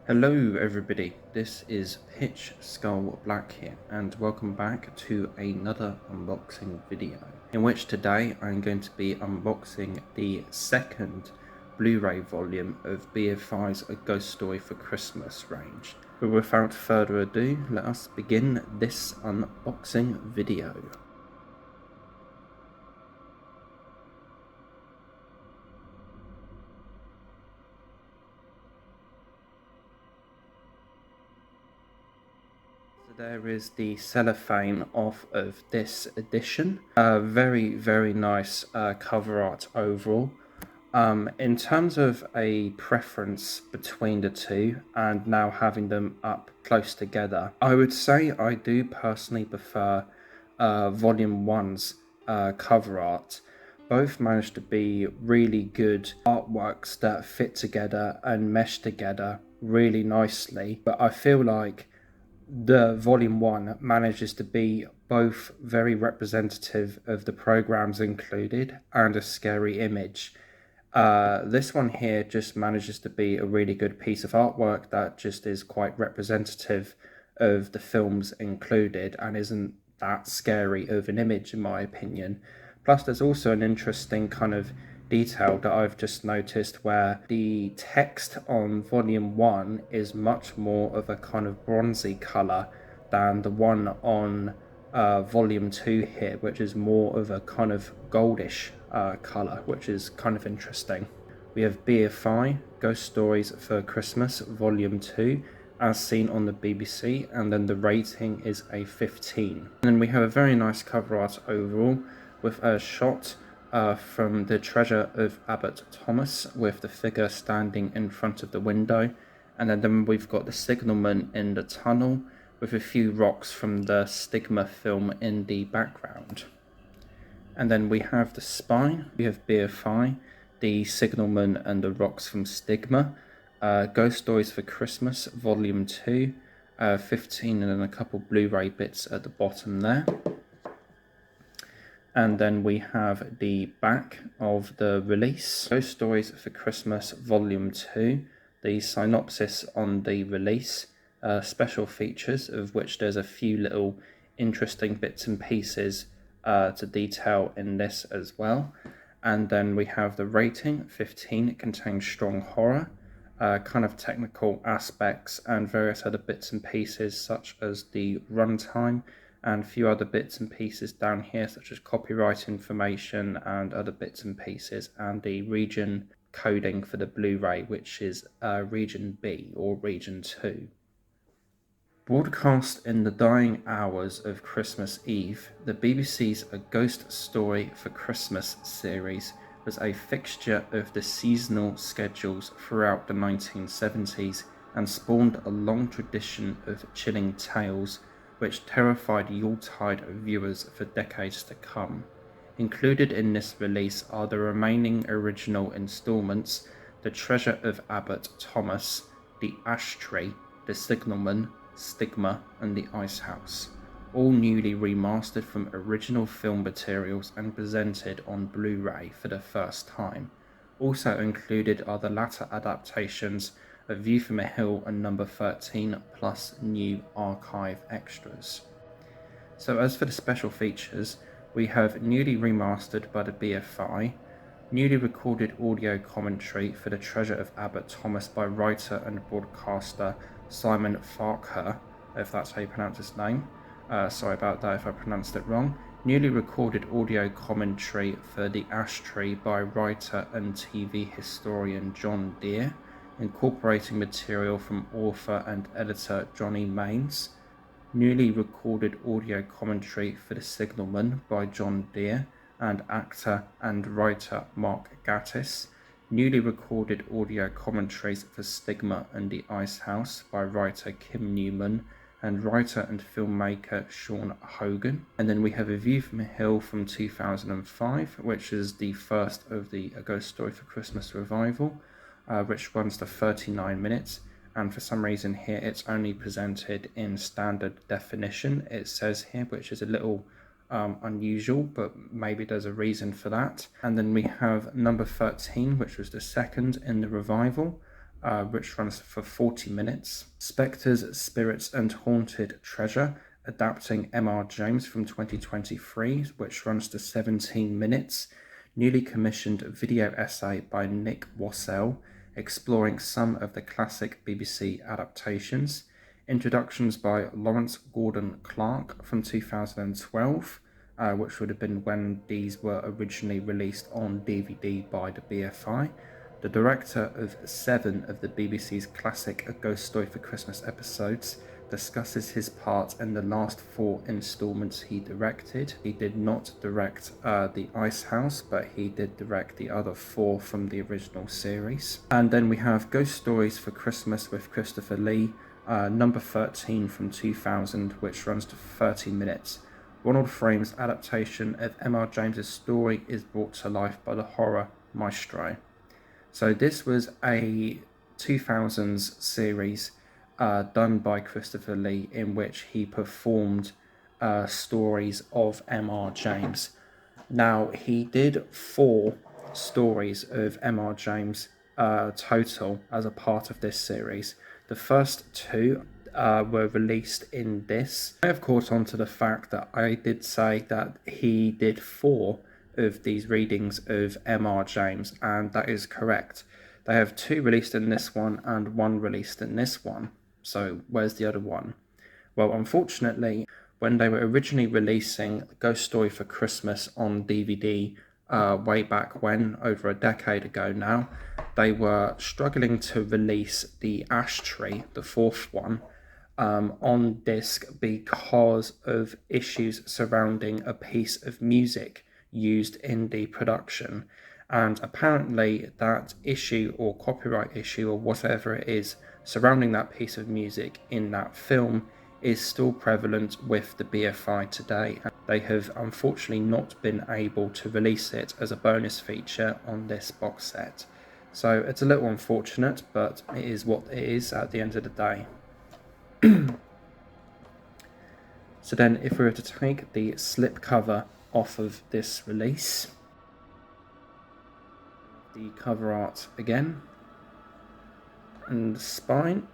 Hello everybody, this is PitchSkullBlack here and welcome back to another unboxing video, in which today I'm going to be unboxing the second Blu Ray volume of BFI's A Ghost Story for Christmas range. But without further ado, let us begin this unboxing video. There is the cellophane off of this edition. Very nice cover art overall. In terms of a preference between the two and now having them up close together, I would say I do personally prefer Volume 1's cover art. Both managed to be really good artworks that fit together and mesh together really nicely, but I feel like the Volume 1 manages to be both very representative of the programs included and a scary image. This one here just manages to be a really good piece of artwork that just is quite representative of the films included and isn't that scary of an image in my opinion. Plus there's also an interesting kind of detail that I've just noticed where the text on Volume 1 is much more of a kind of bronzy colour than the one on Volume 2 here, which is more of a kind of goldish colour, which is kind of interesting. We have BFI, Ghost Stories for Christmas, Volume 2, as seen on the BBC, and then the rating is a 15. And then we have a very nice cover art overall, with a shot from the Treasure of Abbot Thomas with the figure standing in front of the window, and then we've got the signalman in the tunnel with a few rocks from the Stigma film in the background. And then we have the spine, we have BFI, the signalman and the rocks from Stigma, Ghost Stories for Christmas Volume 2, 15, and then a couple Blu Ray bits at the bottom there. And then we have the back of the release, Ghost Stories for Christmas Volume 2, the synopsis on the release, special features, of which there's a few little interesting bits and pieces to detail in this as well. And then we have the rating, 15, it contains strong horror, kind of technical aspects and various other bits and pieces such as the runtime, and a few other bits and pieces down here such as copyright information and other bits and pieces, and the region coding for the Blu-ray, which is region B or region 2. Broadcast in the dying hours of Christmas Eve, the BBC's A Ghost Story for Christmas series was a fixture of the seasonal schedules throughout the 1970s and spawned a long tradition of chilling tales which terrified Yuletide viewers for decades to come. Included in this release are the remaining original installments, The Treasure of Abbot Thomas, The Ash Tree, The Signalman, Stigma, and The Ice House, all newly remastered from original film materials and presented on Blu Ray for the first time. Also included are the latter adaptations, A View from a Hill and Number 13, plus new archive extras. So as for the special features, we have newly remastered by the BFI, newly recorded audio commentary for The Treasure of Abbot Thomas by writer and broadcaster Simon Farquhar, if that's how you pronounce his name. Sorry about that if I pronounced it wrong. Newly recorded audio commentary for The Ash Tree by writer and TV historian John Deere, incorporating material from author and editor Johnny Maines. Newly recorded audio commentary for The Signalman by John Deere and actor and writer Mark Gatiss. Newly recorded audio commentaries for Stigma and The Ice House by writer Kim Newman and writer and filmmaker Sean Hogan. And then we have A View from a Hill from 2005, which is the first of the A Ghost Story for Christmas revival, which runs to 39 minutes, and for some reason here it's only presented in standard definition, it says here, which is a little unusual, but maybe there's a reason for that. And then we have number 13, which was the second in the revival, which runs for 40 minutes. Spectres, Spirits and Haunted Treasure, adapting M.R. James from 2023, which runs to 17 minutes. Newly commissioned video essay by Nick Wassell, exploring some of the classic BBC adaptations. Introductions by Lawrence Gordon Clark from 2012, which would have been when these were originally released on DVD by the BFI. The director of 7 of the BBC's classic A Ghost Story for Christmas episodes discusses his part in the last 4 installments he directed. He did not direct The Ice House, but he did direct the other 4 from the original series. And then we have Ghost Stories for Christmas with Christopher Lee, number 13 from 2000, which runs to 30 minutes. Ronald Frame's adaptation of M.R. James's story is brought to life by the horror maestro. So this was a 2000s series done by Christopher Lee, in which he performed stories of M.R. James. Now, he did 4 stories of M.R. James total as a part of this series. The first 2 were released in this. I have caught on to the fact that I did say that he did 4 of these readings of M.R. James, and that is correct. They have 2 released in this one and 1 released in this one. So where's the other one? Well, unfortunately, when they were originally releasing Ghost Story for Christmas on DVD way back when, over a decade ago now, they were struggling to release the Ash Tree, the 4th one, on disc because of issues surrounding a piece of music used in the production. And apparently that issue or copyright issue or whatever it is surrounding that piece of music in that film is still prevalent with the BFI today. They have unfortunately not been able to release it as a bonus feature on this box set. So it's a little unfortunate, but it is what it is at the end of the day. So then if we were to take the slipcover off of this release, the cover art again, and the spine,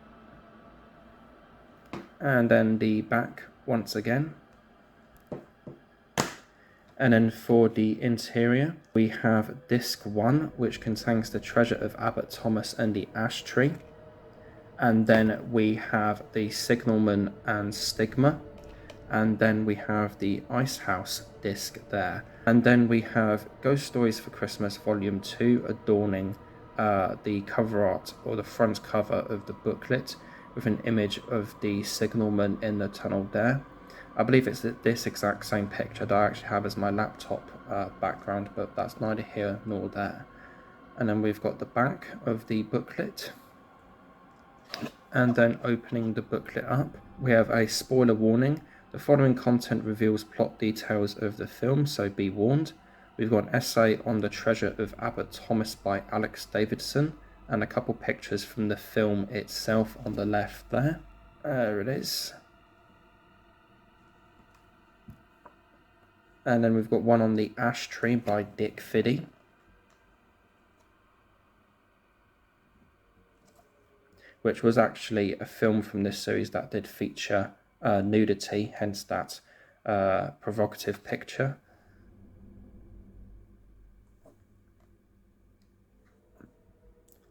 and then the back once again. And then for the interior, we have disc 1, which contains the Treasure of Abbot Thomas and the Ash Tree. And then we have the Signalman and Stigma. And then we have the Ice House disc there. And then we have Ghost Stories for Christmas Volume 2 adorning the cover art, or the front cover of the booklet, with an image of the signalman in the tunnel there. I believe it's this exact same picture that I actually have as my laptop background, but that's neither here nor there. And then we've got the back of the booklet. And then opening the booklet up, we have a spoiler warning. The following content reveals plot details of the film, so be warned. We've got an essay on the Treasure of Abbot Thomas by Alex Davidson, and a couple pictures from the film itself on the left there. There it is. And then we've got one on the Ash Tree by Dick Fiddy. Which was actually a film from this series that did feature nudity, hence that provocative picture.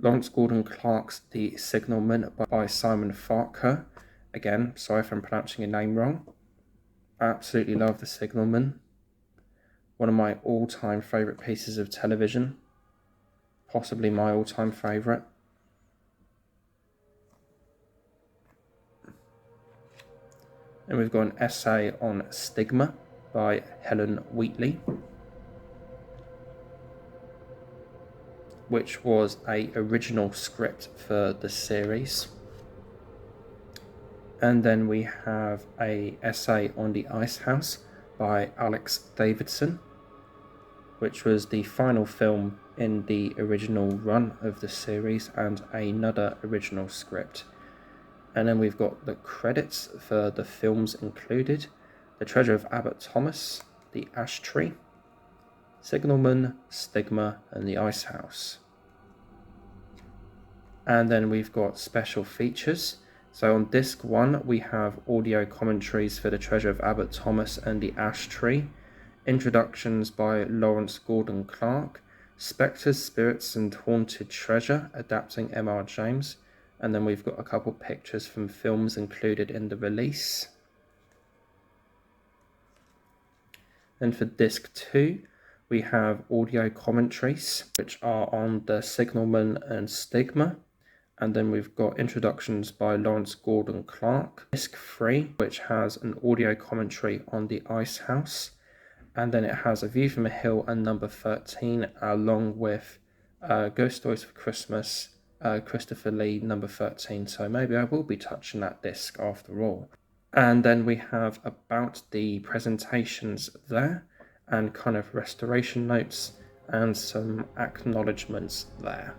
Lawrence Gordon Clark's The Signalman by Simon Farquhar. Again, sorry if I'm pronouncing your name wrong. Absolutely love The Signalman. One of my all-time favourite pieces of television. Possibly my all-time favourite. And we've got an essay on Stigma by Helen Wheatley, which was an original script for the series. And then we have an essay on The Ice House by Alex Davidson, which was the final film in the original run of the series, and another original script. And then we've got the credits for the films included: The Treasure of Abbot Thomas, The Ash Tree, Signalman, Stigma, and The Ice House. And then we've got special features. So on disc 1 we have audio commentaries for The Treasure of Abbot Thomas and The Ash Tree, introductions by Lawrence Gordon Clark, Spectres, Spirits and Haunted Treasure, adapting M.R. James, and then we've got a couple pictures from films included in the release. Then for disc 2 we have audio commentaries, which are on The Signalman and Stigma. And then we've got introductions by Lawrence Gordon Clark. Disc 3, which has an audio commentary on The Ice House. And then it has A View from a Hill and number 13, along with Ghost Stories for Christmas, Christopher Lee, number 13. So maybe I will be touching that disc after all. And then we have about the presentations there, and kind of restoration notes, and some acknowledgements there.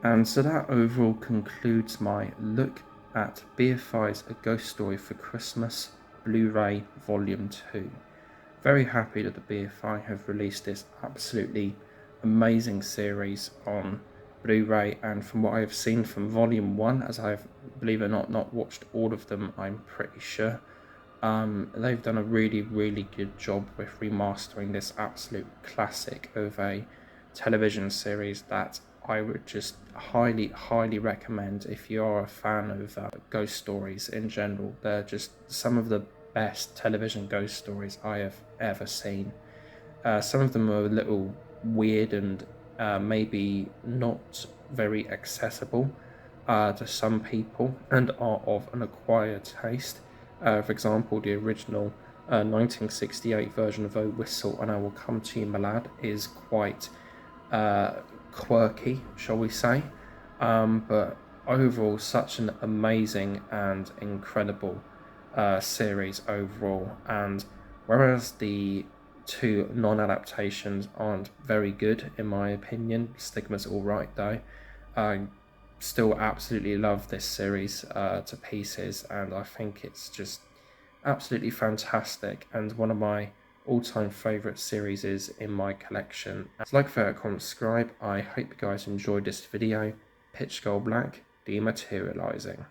And so that overall concludes my look at BFI's A Ghost Story for Christmas Blu Ray Volume 2. Very happy that the BFI have released this absolutely amazing series on Blu Ray, and from what I have seen from Volume 1, as I've, believe it or not watched all of them, I'm pretty sure, they've done a really good job with remastering this absolute classic of a television series that I would just highly recommend if you are a fan of ghost stories in general. They're just some of the best television ghost stories I have ever seen. Some of them are a little weird and maybe not very accessible to some people, and are of an acquired taste. For example, the original 1968 version of Oh Whistle and I Will Come to You, My Lad is quite quirky, shall we say, but overall such an amazing and incredible series overall. And whereas the two non-adaptations aren't very good in my opinion, Stigma's alright though, I still absolutely love this series to pieces, and I think it's just absolutely fantastic and one of my all-time favourite series is in my collection. So like, favorite, comment, subscribe. I hope you guys enjoyed this video. PitchSkullBlack, dematerializing.